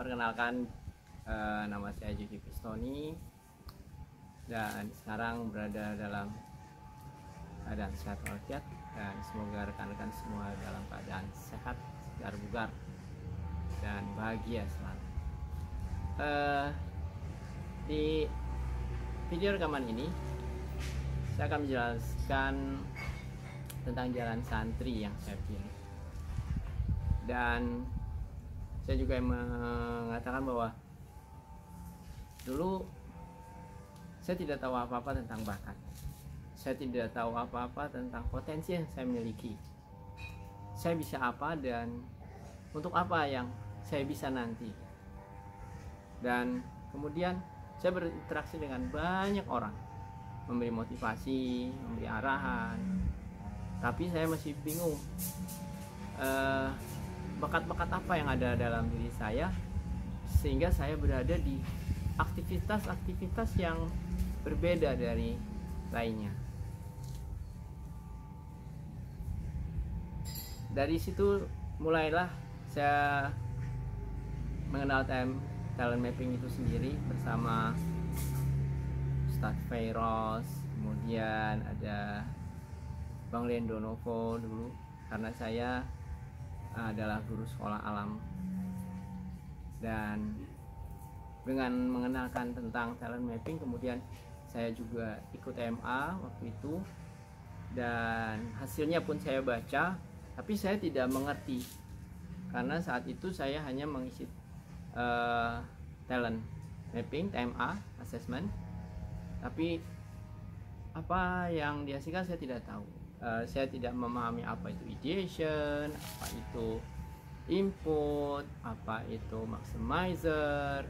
Perkenalkan, nama saya Jiki Pistoni dan sekarang berada dalam keadaan sehat walafiat, dan semoga rekan-rekan semua dalam keadaan sehat, segar bugar, dan bahagia selalu. Di video rekaman ini saya akan menjelaskan tentang jalan santri yang saya pilih, dan saya juga mengatakan bahwa dulu saya tidak tahu apa-apa tentang bakat, saya tidak tahu apa-apa tentang potensi yang saya miliki, saya bisa apa dan untuk apa yang saya bisa nanti. Dan kemudian saya berinteraksi dengan banyak orang, memberi motivasi, memberi arahan, tapi saya masih bingung bakat-bakat apa yang ada dalam diri saya, sehingga saya berada di aktivitas-aktivitas yang berbeda dari lainnya. Dari situ mulailah saya mengenal talent mapping itu sendiri bersama Ustadz Fairos, kemudian ada Bang Lendo Novo dulu, karena saya adalah guru sekolah alam, dan dengan mengenalkan tentang talent mapping kemudian saya juga ikut MA waktu itu, dan hasilnya pun saya baca, tapi saya tidak mengerti karena saat itu saya hanya mengisi talent mapping, TMA assessment, tapi apa yang dihasilkan saya tidak tahu. Saya tidak memahami apa itu ideation, apa itu input, apa itu maximizer,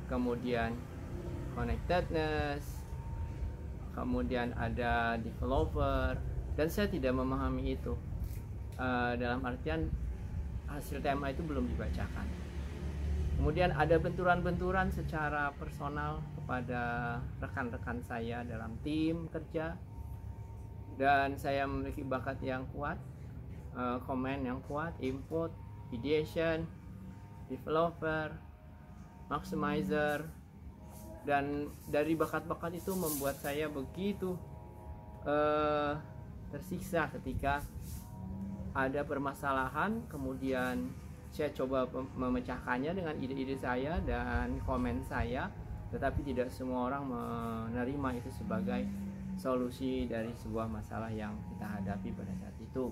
kemudian connectedness, kemudian ada developer, dan saya tidak memahami itu. Dalam artian hasil TMA itu belum dibacakan. Kemudian ada benturan-benturan secara personal kepada rekan-rekan saya dalam tim kerja, dan saya memiliki bakat yang kuat, komen yang kuat, input, ideation, developer, maximizer, dan dari bakat-bakat itu membuat saya begitu tersiksa ketika ada permasalahan, kemudian saya coba memecahkannya dengan ide-ide saya dan komen saya, tetapi tidak semua orang menerima itu sebagai solusi dari sebuah masalah yang kita hadapi pada saat itu.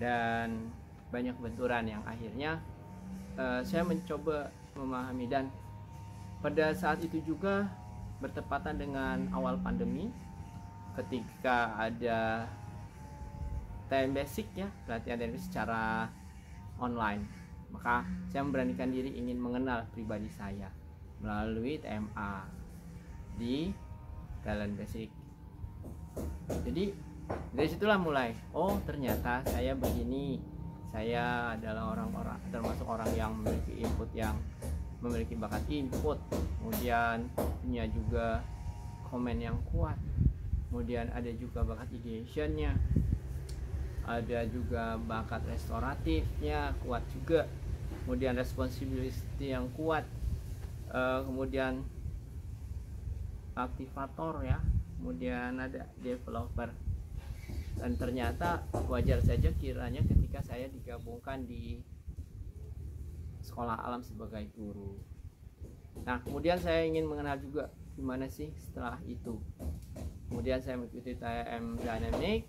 Dan banyak benturan yang akhirnya saya mencoba memahami, dan pada saat itu juga bertepatan dengan awal pandemi, ketika ada TM basic ya, pelatihan dari secara online, maka saya memberanikan diri ingin mengenal pribadi saya melalui TMA di talent basic. Jadi dari situlah mulai, oh ternyata saya begini, saya adalah orang-orang, termasuk orang yang memiliki input, yang memiliki bakat input, kemudian punya juga komen yang kuat, kemudian ada juga bakat ideationnya, ada juga bakat restoratifnya kuat juga, kemudian responsibility yang kuat, kemudian aktivator ya, kemudian ada developer. Dan ternyata wajar saja kiranya ketika saya digabungkan di sekolah alam sebagai guru. Nah, kemudian saya ingin mengenal juga gimana sih setelah itu. Kemudian saya mengikuti TM Dynamic,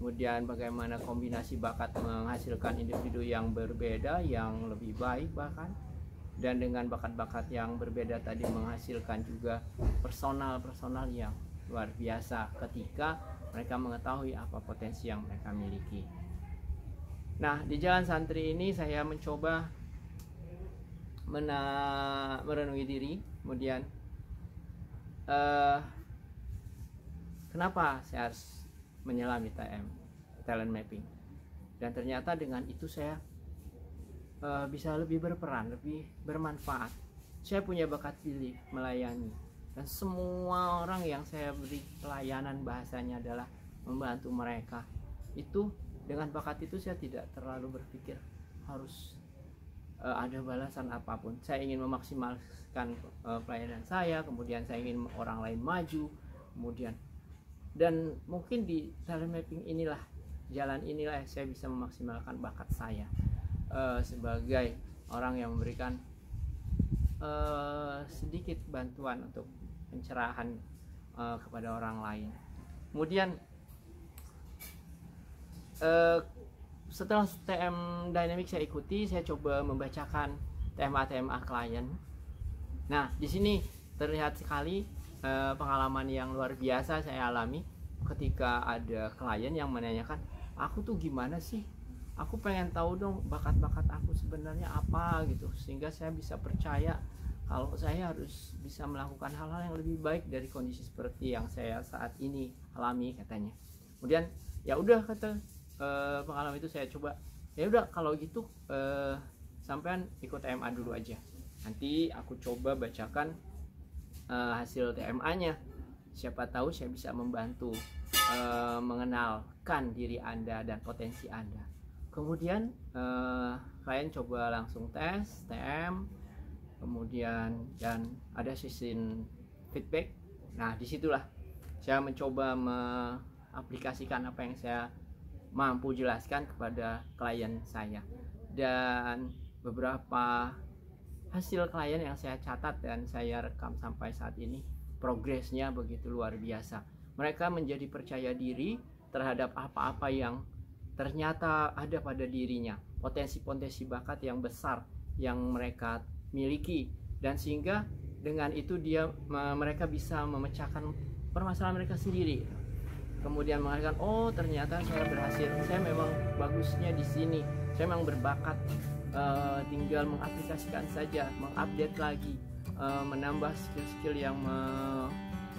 kemudian bagaimana kombinasi bakat menghasilkan individu yang berbeda, yang lebih baik bahkan, dan dengan bakat-bakat yang berbeda tadi menghasilkan juga personal yang luar biasa ketika mereka mengetahui apa potensi yang mereka miliki. Nah, di jalan santri ini saya mencoba merenungi diri, kemudian kenapa saya harus menyelami talent mapping, dan ternyata dengan itu saya bisa lebih berperan, lebih bermanfaat. Saya punya bakat pilih melayani, dan semua orang yang saya beri pelayanan bahasanya adalah membantu mereka. Itu dengan bakat itu saya tidak terlalu berpikir harus ada balasan apapun. Saya ingin memaksimalkan pelayanan saya, kemudian saya ingin orang lain maju, kemudian dan mungkin di talent mapping inilah, jalan inilah saya bisa memaksimalkan bakat saya sebagai orang yang memberikan sedikit bantuan untuk pencerahan kepada orang lain. Kemudian setelah TM Dynamic saya ikuti, saya coba membacakan TMA klien. Nah, di sini terlihat sekali pengalaman yang luar biasa saya alami ketika ada klien yang menanyakan, aku tuh gimana sih? Aku pengen tahu dong bakat-bakat aku sebenarnya apa gitu, sehingga saya bisa percaya kalau saya harus bisa melakukan hal-hal yang lebih baik dari kondisi seperti yang saya saat ini alami, katanya. Kemudian ya udah, kata pengalaman itu saya coba, ya udah kalau gitu sampean ikut TMA dulu aja, nanti aku coba bacakan hasil TMA-nya, siapa tahu saya bisa membantu mengenalkan diri Anda dan potensi Anda. Kemudian klien coba langsung tes TM, kemudian dan ada sesi feedback. Nah, disitulah saya mencoba mengaplikasikan apa yang saya mampu jelaskan kepada klien saya, dan beberapa hasil klien yang saya catat dan saya rekam sampai saat ini, progresnya begitu luar biasa. Mereka menjadi percaya diri terhadap apa-apa yang ternyata ada pada dirinya, potensi-potensi bakat yang besar yang mereka miliki, dan sehingga dengan itu mereka bisa memecahkan permasalahan mereka sendiri. Kemudian mengatakan, oh ternyata saya berhasil, saya memang bagusnya di sini, saya memang berbakat, tinggal mengaplikasikan saja, mengupdate lagi, menambah skill-skill yang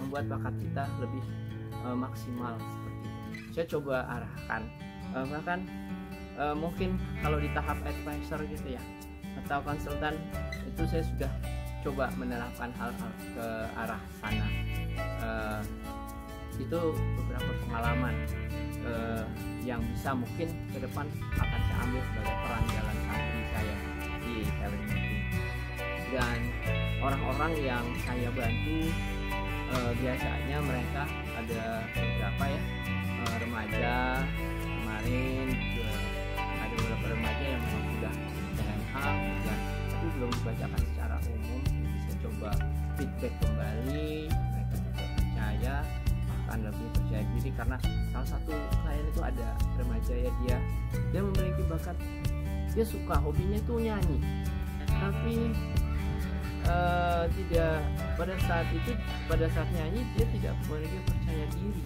membuat bakat kita lebih maksimal seperti itu. Saya coba arahkan, bahkan mungkin kalau di tahap advisor gitu ya, atau konsultan, itu saya sudah coba menerapkan hal-hal ke arah sana. Itu beberapa pengalaman yang bisa mungkin ke depan akan saya ambil sebagai peran jalan kaki saya di talent mapping. Dan orang-orang yang saya bantu biasanya mereka ada beberapa ya, remaja. Kemarin juga ada beberapa remaja yang memang sudah TMA kemudian tapi belum dibacakan secara umum. Saya coba feedback kembali, mereka juga percaya, bahkan lebih percaya diri, karena salah satu klien itu ada remaja ya, dia memiliki bakat, dia suka, hobinya itu nyanyi, tapi tidak pada saat nyanyi dia tidak memiliki percaya diri.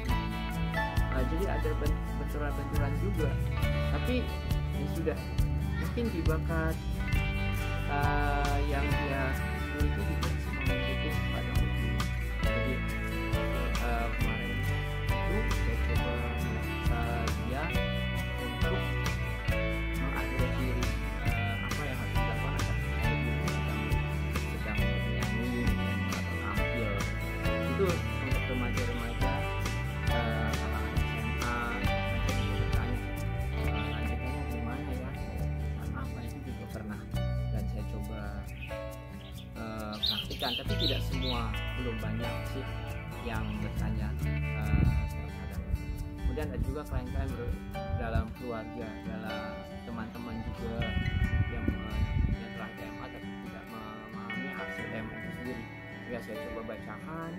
Jadi ada benturan-benturan juga, tapi ya sudah, mungkin di bakat yang dia miliki juga memiliki pada hobinya. Jadi kemarin itu saya coba memaksa dia untuk mengatur diri apa yang harus dilakukan agar sedang bernyanyi atau tampil. Itu untuk remaja-remaja kalangan SMA. Mereka juga bertanya lanjutannya gimana ya, apa itu juga pernah, dan saya coba praktikan, tapi tidak semua, belum banyak sih yang bertanya terhadap. Kemudian ada juga klien-klien dalam keluarga, dalam teman-teman juga yang telah TMA tapi tidak memahami hasil TMA itu sendiri. Ya saya coba bacakan,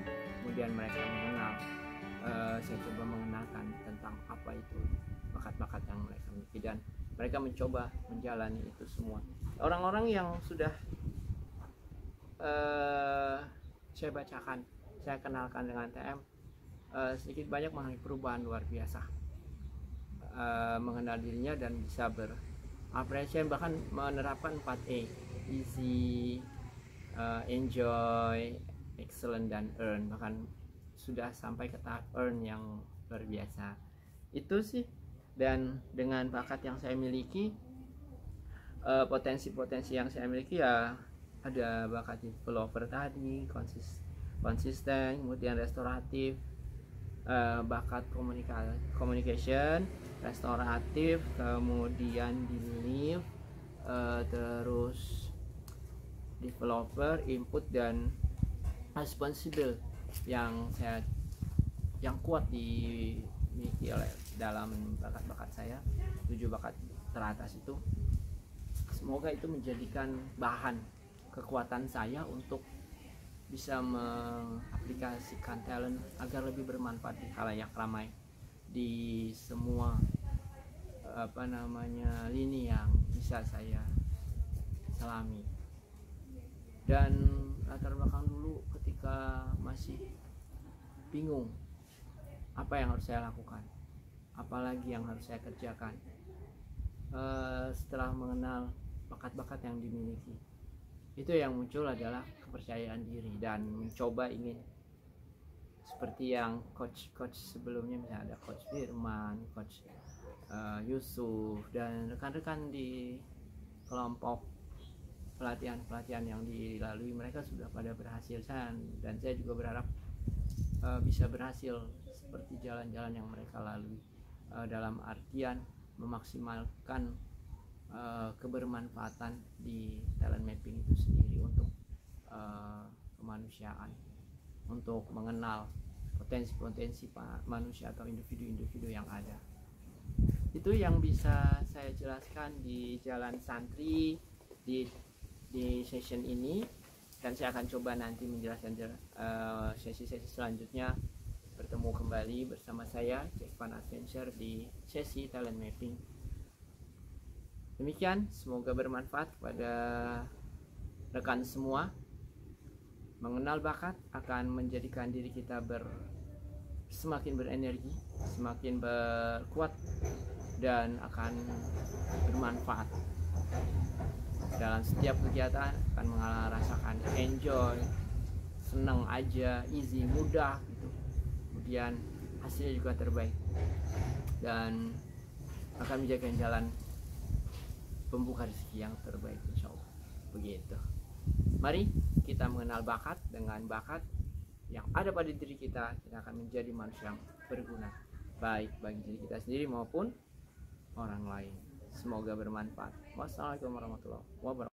kemudian mereka mengenal, saya coba mengenalkan tentang apa itu bakat-bakat yang mereka miliki, dan mereka mencoba menjalani itu semua. Orang-orang yang sudah saya bacakan, saya kenalkan dengan TM, sedikit banyak mengalami perubahan luar biasa, mengenal dirinya dan bisa beroperasi, bahkan menerapkan 4E, easy, enjoy, excellent, dan earn. Bahkan sudah sampai ke tahap earn yang luar biasa. Itu sih, dan dengan bakat yang saya miliki, potensi-potensi yang saya miliki ya, ada bakat developer tadi, konsisten, kemudian restoratif, bakat communication, restoratif, kemudian di live, terus developer, input dan responsible yang kuat dimiliki oleh dalam bakat-bakat saya, 7 bakat teratas itu. Semoga itu menjadikan bahan kekuatan saya untuk bisa mengaplikasikan talent agar lebih bermanfaat di khalayak ramai di semua lini yang bisa saya selami. Dan latar belakang dulu ketika masih bingung apa yang harus saya lakukan, apalagi yang harus saya kerjakan. Setelah mengenal bakat-bakat yang dimiliki, itu yang muncul adalah kepercayaan diri dan mencoba ingin seperti yang coach sebelumnya, misalnya ada coach Firman, coach Yusuf dan rekan-rekan di kelompok pelatihan yang dilalui, mereka sudah pada berhasil, dan saya juga berharap bisa berhasil seperti jalan-jalan yang mereka lalui, dalam artian memaksimalkan kebermanfaatan di talent mapping itu sendiri untuk kemanusiaan, untuk mengenal potensi-potensi manusia atau individu-individu yang ada. Itu yang bisa saya jelaskan di Jalan Santri di session ini, dan saya akan coba nanti menjelaskan sesi-sesi selanjutnya, bertemu kembali bersama saya Jack Van Adventure di sesi talent mapping. Demikian, semoga bermanfaat kepada rekan semua. Mengenal bakat akan menjadikan diri kita semakin berenergi, semakin berkuat, dan akan bermanfaat dalam setiap kegiatan. Akan merasakan enjoy, senang aja, easy, mudah gitu. Kemudian hasilnya juga terbaik dan akan menjaga jalan pembuka rezeki yang terbaik, insya Allah. Begitu. Mari kita mengenal bakat. Dengan bakat yang ada pada diri kita akan menjadi manusia yang berguna, baik bagi diri kita sendiri maupun orang lain. Semoga bermanfaat. Wassalamualaikum warahmatullahi wabarakatuh.